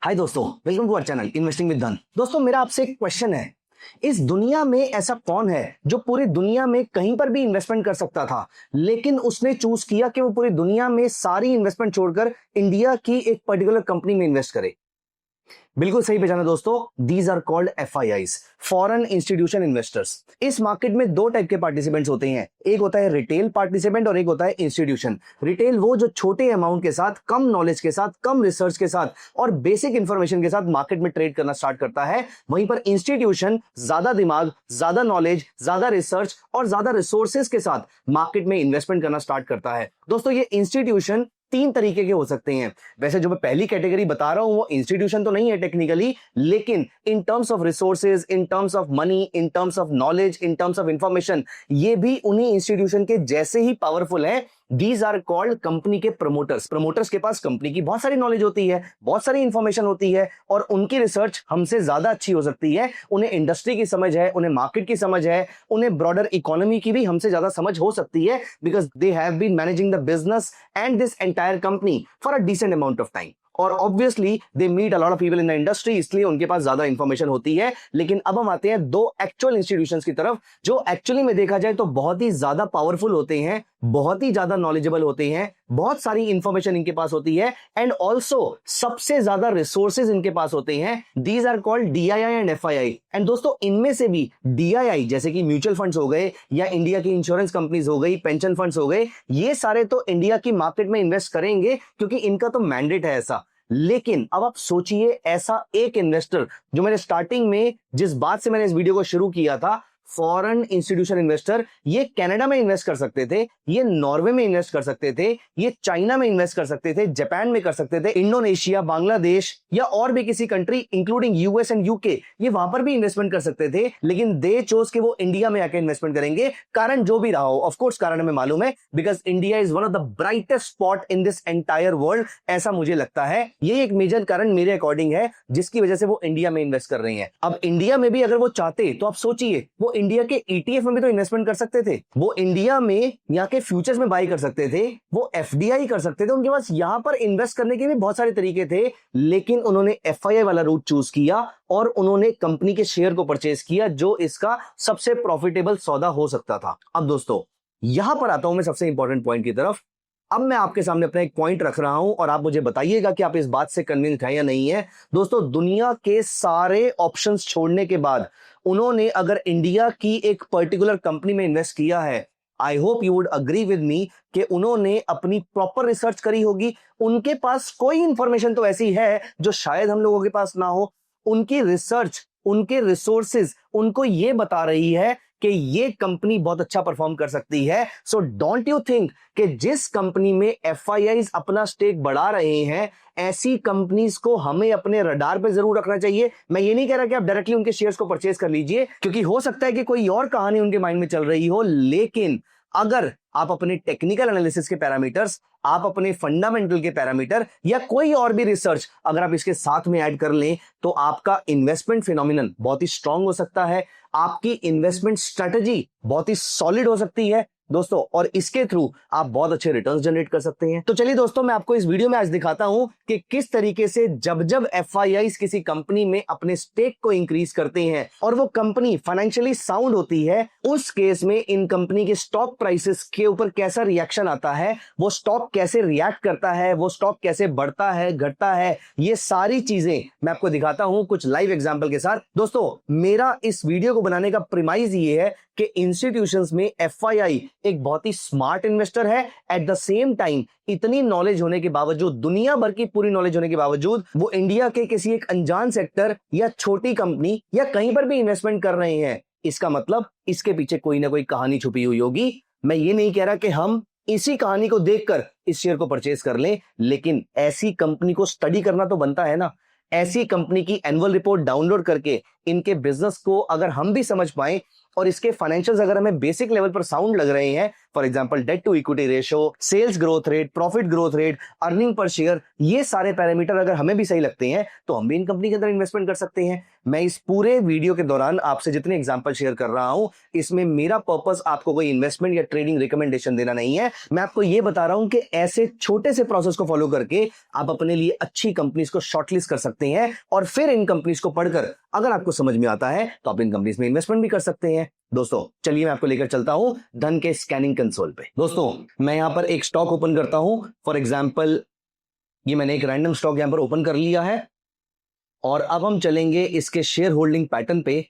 हाय दोस्तों, welcome to our channel investing with Dhan. दोस्तों, मेरा आपसे एक क्वेश्चन है। इस दुनिया में ऐसा कौन है जो पूरी दुनिया में कहीं पर भी इन्वेस्टमेंट कर सकता था, लेकिन उसने चूज किया कि वो पूरी दुनिया में सारी इन्वेस्टमेंट छोड़कर इंडिया की एक पर्टिकुलर कंपनी में इन्वेस्ट करे? बिल्कुल सही पहचाना दोस्तों, these are called FIIs, foreign institution investors. इस मार्केट में दो टाइप के पार्टिसिपेंट्स होते हैं, एक होता है रिटेल पार्टिसिपेंट और एक होता है इंस्टीट्यूशन। रिटेल वो जो छोटे अमाउंट के साथ, कम नॉलेज के साथ, कम रिसर्च के साथ और बेसिक इंफॉर्मेशन के साथ मार्केट में ट्रेड करना स्टार्ट करता है। वहीं पर इंस्टीट्यूशन ज्यादा दिमाग, ज्यादा नॉलेज, ज्यादा रिसर्च और ज्यादा रिसोर्सेज के साथ मार्केट में इन्वेस्टमेंट करना स्टार्ट करता है। दोस्तों, ये इंस्टीट्यूशन तीन तरीके के हो सकते हैं। वैसे जो मैं पहली कैटेगरी बता रहा हूं वो इंस्टीट्यूशन तो नहीं है टेक्निकली, लेकिन in terms of resources, in terms of money, in terms of knowledge, in terms of information, ये भी उन्हीं इंस्टीट्यूशन के जैसे ही पावरफुल है। दीज आर कॉल्ड कंपनी के प्रमोटर्स। प्रमोटर्स के पास कंपनी की बहुत सारी नॉलेज होती है, बहुत सारी इंफॉर्मेशन होती है और उनकी रिसर्च हमसे ज्यादा अच्छी हो सकती है। उन्हें इंडस्ट्री की समझ है, उन्हें मार्केट की समझ है, उन्हें ब्रॉडर इकोनॉमी की भी हमसे ज्यादा समझ हो सकती है, because they have been managing the business and this entire company for a decent amount of time. और obviously they meet a lot of people in the industry, इसलिए उनके पास ज्यादा इंफॉर्मेशन होती है। लेकिन अब हम आते हैं दो एक्चुअल इंस्टीट्यूशंस की तरफ, जो एक्चुअली में देखा जाए तो बहुत ही ज्यादा पावरफुल होते हैं, बहुत ही ज्यादा नॉलेजेबल होते हैं, बहुत सारी इंफॉर्मेशन इनके पास होती है एंड ऑल्सो सबसे ज्यादा रिसोर्सेज इनके पास होते हैं। These are called DII and FII। And दोस्तों, इनमें से भी DII जैसे कि म्यूचुअल फंड्स हो गए या इंडिया की इंश्योरेंस कंपनीज हो गई, पेंशन फंड्स हो गए, ये सारे तो इंडिया की मार्केट में इन्वेस्ट करेंगे क्योंकि इनका तो मैंडेट है ऐसा। लेकिन अब आप सोचिए, ऐसा एक इन्वेस्टर जो मैंने स्टार्टिंग में जिस बात से मैंने इस वीडियो को शुरू किया था, फॉरेन इंस्टीट्यूशन इन्वेस्टर, ये कनाडा में इन्वेस्ट कर सकते थे, ये नॉर्वे में इन्वेस्ट कर सकते थे, ये चाइना में इन्वेस्ट कर सकते थे, जापान में कर सकते थे, इंडोनेशिया, बांग्लादेश या और भी किसी country including US and UK, ये वहां पर भी इन्वेस्टमेंट कर सकते थे। लेकिन दे चोज कि वो इंडिया में आके इन्वेस्टमेंट करेंगे। कारण जो भी रहा हो, ऑफ कोर्स कारण हमें मालूम है, because India is one of the brightest spot in this entire world, ऐसा मुझे लगता है। ये एक मेजर कारण मेरे अकॉर्डिंग है जिसकी वजह से वो इंडिया में इन्वेस्ट कर रहे हैं। अब इंडिया में भी अगर वो चाहते तो आप सोचिए, वो इंडिया के ETF में भी तो इन्वेस्टमेंट कर सकते थे, वो इंडिया में यहाँ के फ्यूचर्स में बाई कर सकते थे, वो FDI कर सकते थे, उनके पास यहां पर इन्वेस्ट करने के भी बहुत सारे तरीके थे। लेकिन उन्होंने FII वाला रूट चूज किया और उन्होंने कंपनी के शेयर को परचेज किया, जो इसका सबसे प्रॉफिटेबल सौदा हो सकता था। अब दोस्तों, यहां पर आता हूं मैं सबसे इंपॉर्टेंट पॉइंट की तरफ। अब मैं आपके सामने अपना एक पॉइंट रख रहा हूं और आप मुझे बताइएगा कि आप इस बात से कन्विंस्ड हैं या नहीं है। दोस्तों, दुनिया के सारे ऑप्शंस छोड़ने के बाद उन्होंने अगर इंडिया की एक पर्टिकुलर कंपनी में इन्वेस्ट किया है, I hope you would agree with me कि उन्होंने अपनी प्रॉपर रिसर्च करी होगी। उनके पास कोई इंफॉर्मेशन तो ऐसी है जो शायद हम लोगों के पास ना हो। उनकी रिसर्च, उनके रिसोर्सेज उनको ये बता रही है कि ये कंपनी बहुत अच्छा परफॉर्म कर सकती है। सो डोंट यू थिंक कि जिस कंपनी में FIIs अपना स्टेक बढ़ा रहे हैं, ऐसी कंपनीज को हमें अपने रडार पे जरूर रखना चाहिए। मैं ये नहीं कह रहा कि आप डायरेक्टली उनके शेयर्स को परचेज कर लीजिए, क्योंकि हो सकता है कि कोई और कहानी उनके माइंड में चल रही हो। लेकिन अगर आप अपने टेक्निकल एनालिसिस के पैरामीटर्स, आप अपने फंडामेंटल के पैरामीटर या कोई और भी रिसर्च अगर आप इसके साथ में ऐड कर लें, तो आपका इन्वेस्टमेंट फिनोमिनन बहुत ही स्ट्रांग हो सकता है, आपकी इन्वेस्टमेंट स्ट्रेटजी बहुत ही सॉलिड हो सकती है दोस्तों, और इसके थ्रू आप बहुत अच्छे रिटर्न्स जनरेट कर सकते हैं। तो चलिए दोस्तों, मैं आपको इस वीडियो में आज दिखाता हूं कि किस तरीके से जब जब FIIs किसी कंपनी में अपने स्टेक को इंक्रीज करते हैं और वो कंपनी फाइनेंशियली साउंड होती है, उस केस में इन कंपनी के स्टॉक प्राइसेस के ऊपर कैसा रिएक्शन आता है, वो स्टॉक कैसे रिएक्ट करता है, वो स्टॉक कैसे बढ़ता है, घटता है, ये सारी चीजें मैं आपको दिखाता हूं कुछ लाइव एग्जांपल के साथ। दोस्तों, मेरा इस वीडियो को बनाने का प्रीमाइज ये है कि इंस्टीट्यूशंस में FII एक बहुत ही स्मार्ट इन्वेस्टर है। एट द सेम टाइम इतनी नॉलेज होने के बावजूद, दुनिया भर की पूरी नॉलेज होने के बावजूद, वो इंडिया के किसी एक अनजान सेक्टर या छोटी कंपनी या कहीं पर भी इन्वेस्टमेंट कर रहे हैं। इसका मतलब इसके पीछे कोई ना कोई कहानी छुपी हुई होगी। मैं ये नहीं कह रहा कि हम इसी कहानी को देखकर इस शेयर को परचेज कर लें, लेकिन ऐसी कंपनी को स्टडी करना तो बनता है ना। ऐसी कंपनी की एनुअल रिपोर्ट डाउनलोड करके इनके बिजनेस को अगर हम भी समझ पाए और इसके फाइनेंशियल्स अगर हमें बेसिक लेवल पर साउंड लग रहे हैं, for example debt to equity ratio, sales growth rate, profit growth rate, earning per share, ये सारे पैरामीटर अगर हमें भी सही लगते हैं तो हम भी इन कंपनी के अंदर इन्वेस्टमेंट कर सकते हैं। मैं इस पूरे वीडियो के दौरान आपसे जितने एग्जांपल शेयर कर रहा हूं, इसमें मेरा पर्पस आपको कोई इन्वेस्टमेंट या ट्रेडिंग रिकमेंडेशन देना नहीं है। मैं आपको यह बता रहा हूं कि ऐसे छोटे से प्रोसेस को फॉलो करके आप अपने लिए अच्छी कंपनीज को शॉर्टलिस्ट कर सकते हैं और फिर इन कंपनीज को पढ़कर अगर आपको समझ में आता है तो आप इन कंपनीज में इन्वेस्टमेंट भी कर सकते हैं। दोस्तों चलिए मैं आपको लेकर चलता हूं धन के स्कैनिंग कंसोल पे। दोस्तों मैं यहां पर एक स्टॉक ओपन करता हूं, फॉर एग्जांपल ये मैंने एक रैंडम स्टॉक यहां पर ओपन कर लिया है और अब हम चलेंगे इसके शेयर होल्डिंग पैटर्न पे।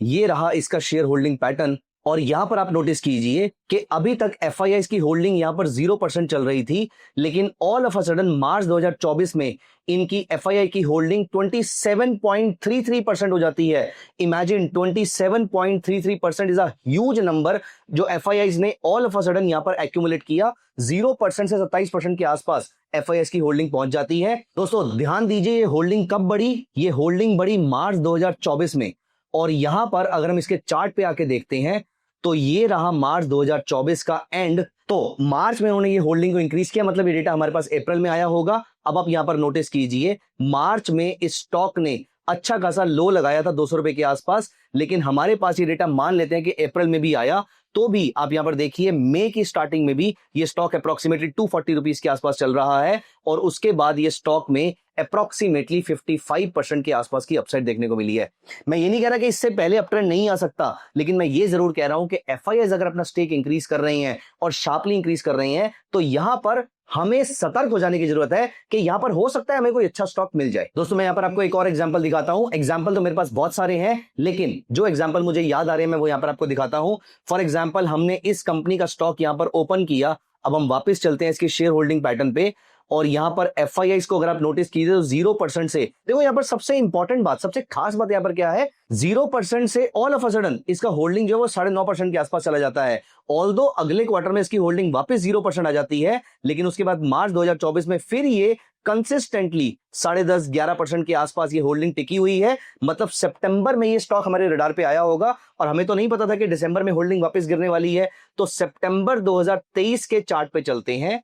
ये रहा इसका शेयर होल्डिंग पैटर्न और यहां पर आप नोटिस कीजिए कि अभी तक एफआईआई की होल्डिंग यहां पर 0% चल रही थी, लेकिन ऑल ऑफ अ सडन मार्च 2024 में इनकी एफआईआई की होल्डिंग 27.33% हो जाती है। Imagine 27.33% is a huge number जो एफआईआई ने ऑल ऑफ अ सडन यहां पर एक्यूमुलेट किया। 0% से 27% के आसपास एफआईआई की होल्डिंग पहुंच जाती है। दोस्तों ध्यान दीजिए ये होल्डिंग कब बढ़ी, ये होल्डिंग बढ़ी मार्च 2024 में और यहां पर अगर हम इसके चार्ट पे आके देखते हैं तो ये रहा मार्च 2024 का एंड। तो मार्च में उन्होंने ये होल्डिंग को इंक्रीज किया, मतलब ये डेटा हमारे पास अप्रैल में आया होगा। अब आप यहां पर नोटिस कीजिए मार्च में इस स्टॉक ने अच्छा खासा लो लगाया था 200 रुपए के आसपास, लेकिन हमारे पास ये डेटा मान लेते हैं कि अप्रैल में भी आया तो भी आप यहां पर देखिए मई की स्टार्टिंग में भी ये स्टॉक अप्रोक्सीमेटली 240 रुपीज के आसपास चल रहा है और उसके बाद ये स्टॉक में अप्रोक्सीमेटली 55% के आसपास की अपसाइड देखने को मिली है। मैं ये नहीं कह रहा कि इससे पहले अपट्रेंड नहीं आ सकता, लेकिन मैं ये जरूर कह रहा हूं कि एफआईआई अगर अपना स्टेक इंक्रीज कर रहे हैं और शार्पली इंक्रीज कर रहे हैं तो यहां पर हमें सतर्क हो जाने की जरूरत है कि यहां पर हो सकता है हमें कोई अच्छा स्टॉक मिल जाए। दोस्तों मैं यहां पर आपको एक और एग्जांपल दिखाता हूं। एग्जांपल तो मेरे पास बहुत सारे हैं, लेकिन जो एग्जांपल मुझे याद आ रहे हैं मैं वो यहां पर आपको दिखाता हूं। फॉर एग्जांपल हमने इस कंपनी का स्टॉक यहां पर ओपन किया। अब हम वापस चलते हैं इसकी शेयर होल्डिंग पैटर्न पे और यहां पर एफआईआई को अगर आप नोटिस कीजिए तो 0% से, देखो यहां पर सबसे इंपॉर्टेंट बात, सबसे खास बात यहां पर क्या है, 0% से ऑल ऑफ अ सडन इसका होल्डिंग जो है वो 9.5% के आसपास चला जाता है। ऑल्दो अगले क्वार्टर में इसकी होल्डिंग वापस 0% आ जाती है, लेकिन उसके बाद मार्च 2024 में फिर ये कंसिस्टेंटली 10.5-11% के आसपास ये होल्डिंग टिकी हुई है। मतलब सितंबर में ये स्टॉक हमारे रडार पे आया होगा और हमें तो नहीं पता था कि दिसंबर में होल्डिंग वापस गिरने वाली है। तो सितंबर 2023 के चार्ट पे चलते हैं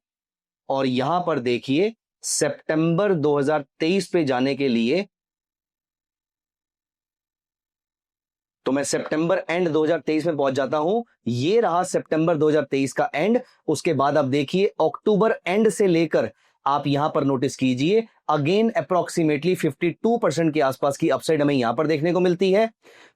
और यहां पर देखिए सितंबर 2023 पे जाने के लिए तो मैं सितंबर एंड 2023 में पहुंच जाता हूं। ये रहा सितंबर 2023 का एंड। उसके बाद आप देखिए अक्टूबर एंड से लेकर आप यहां पर नोटिस कीजिए अगेन अप्रोक्सीमेटली 52% के आसपास की अपसाइड हमें यहां पर देखने को मिलती है,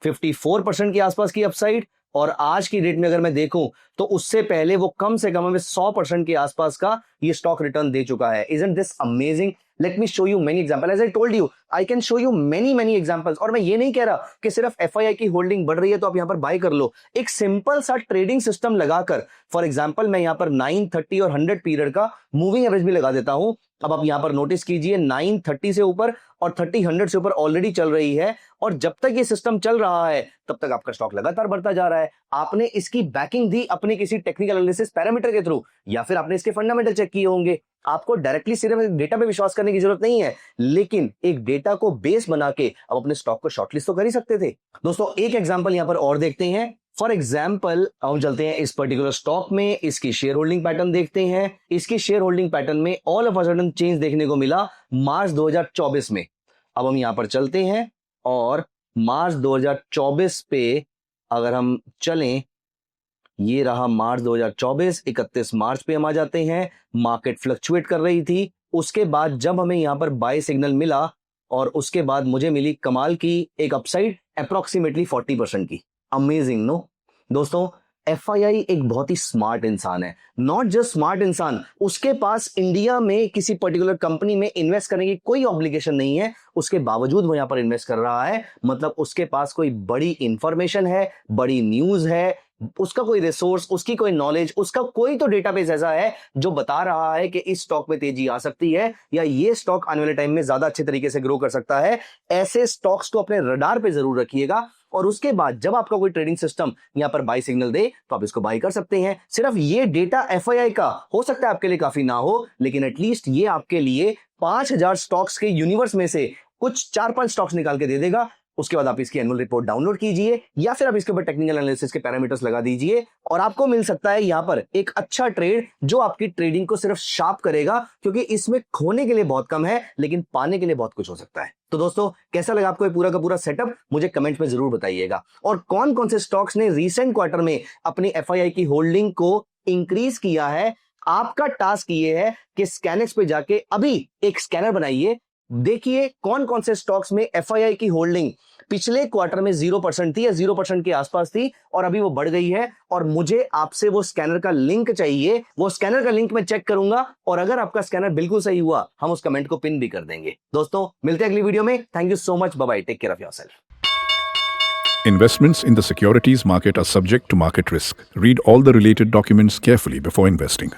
54% के आसपास की अपसाइड। और आज की डेट में अगर मैं देखूं तो उससे पहले वो कम से कम हमें 100% के आसपास का ये स्टॉक रिटर्न दे चुका है। Isn't this amazing? Let me show you many examples. As I told you, I can show you many examples. और मैं ये नहीं कह रहा कि सिर्फ एफआईआई की होल्डिंग बढ़ रही है तो आप यहां पर बाय कर लो। एक सिंपल सा ट्रेडिंग सिस्टम लगाकर, फॉर एग्जांपल मैं यहां पर 9, 30 और 100 पीरियड का मूविंग एवरेज भी लगा देता हूं। अब आप यहां पर नोटिस कीजिए 930 से ऊपर और 30-100 से ऊपर ऑलरेडी चल रही है और जब तक ये सिस्टम चल रहा है तब तक आपका स्टॉक लगातार बढ़ता जा रहा है। आपने इसकी बैकिंग दी अपने किसी टेक्निकल एनालिसिस पैरामीटर के थ्रू या फिर आपने इसके फंडामेंटल चेक किए होंगे। आपको डायरेक्टली सिर्फ डेटा पे विश्वास करने की जरूरत नहीं है, लेकिन एक डेटा को बेस बना के आप अपने स्टॉक को शॉर्टलिस्ट तो कर ही सकते थे। दोस्तों एक एग्जांपल यहां पर और देखते हैं। फॉर एग्जाम्पल हम चलते हैं इस पर्टिकुलर स्टॉक में, इसकी शेयर होल्डिंग पैटर्न देखते हैं। इसकी शेयर होल्डिंग पैटर्न में all of a sudden change देखने को मिला मार्च 2024 में। अब हम यहां पर चलते हैं और मार्च 2024 पे अगर हम चलें, ये रहा मार्च 2024, 31 मार्च पे हम आ जाते हैं। मार्केट फ्लक्चुएट कर रही थी। उसके बाद जब हमें यहां पर बाय सिग्नल मिला और उसके बाद मुझे मिली कमाल की एक अपसाइड अप्रोक्सीमेटली 40% की। अमेजिंग नो दोस्तों, एफआईआई एक बहुत ही स्मार्ट इंसान है। नॉट जस्ट स्मार्ट इंसान, उसके पास इंडिया में किसी पर्टिकुलर कंपनी में इन्वेस्ट करने की कोई ऑब्लिगेशन नहीं है, उसके बावजूद वो यहां पर इन्वेस्ट कर रहा है। मतलब उसके पास कोई बड़ी इंफॉर्मेशन है, बड़ी न्यूज है, उसका कोई रिसोर्स, उसकी कोई नॉलेज, उसका कोई तो डेटाबेस ऐसा है जो बता रहा है कि इस स्टॉक में तेजी आ सकती है या ये स्टॉक आने वाले टाइम में ज्यादा अच्छे तरीके से ग्रो कर सकता है। ऐसे स्टॉक्स को अपने रडार पे जरूर रखिएगा और उसके बाद जब आपका कोई ट्रेडिंग सिस्टम यहां पर बाय सिग्नल दे तो आप इसको बाय कर सकते हैं। सिर्फ ये डेटा एफआईआई का हो सकता है आपके लिए काफी ना हो, लेकिन एटलीस्ट ये आपके लिए 5000 स्टॉक्स के यूनिवर्स में से कुछ 4-5 स्टॉक्स निकाल के दे देगा उसके बाद आप इसकी एनुअल रिपोर्ट डाउनलोड कीजिए या फिर आप इसके ऊपर टेक्निकल एनालिसिस के पैरामीटर्स लगा दीजिए और आपको मिल सकता है यहाँ पर एक अच्छा ट्रेड जो आपकी ट्रेडिंग को सिर्फ शार्प करेगा, क्योंकि इसमें खोने के लिए बहुत कम है लेकिन पाने के लिए बहुत कुछ हो सकता है। तो दोस्तों, कैसा लगा आपको ये पूरा का पूरा सेटअप, मुझे कमेंट में जरूर बताइएगा। और कौन कौन से स्टॉक्स ने रीसेंट क्वार्टर में अपनी एफआईआई की होल्डिंग को इंक्रीज किया है, आपका टास्क ये है कि स्कैनएक्स पे जाके अभी एक स्कैनर बनाइए, देखिए कौन कौन से स्टॉक्स में एफआईआई की होल्डिंग पिछले क्वार्टर में 0% थी या 0% के आसपास थी और अभी वो बढ़ गई है, और मुझे आपसे वो स्कैनर का लिंक चाहिए। वो स्कैनर का लिंक मैं चेक करूंगा और अगर आपका स्कैनर बिल्कुल सही हुआ हम उस कमेंट को पिन भी कर देंगे। दोस्तों, मिलते हैं अगली वीडियो में। Thank you so much, bye bye, take care of yourself. Investments in the securities market are subject to market risk. Read all the related documents carefully before investing.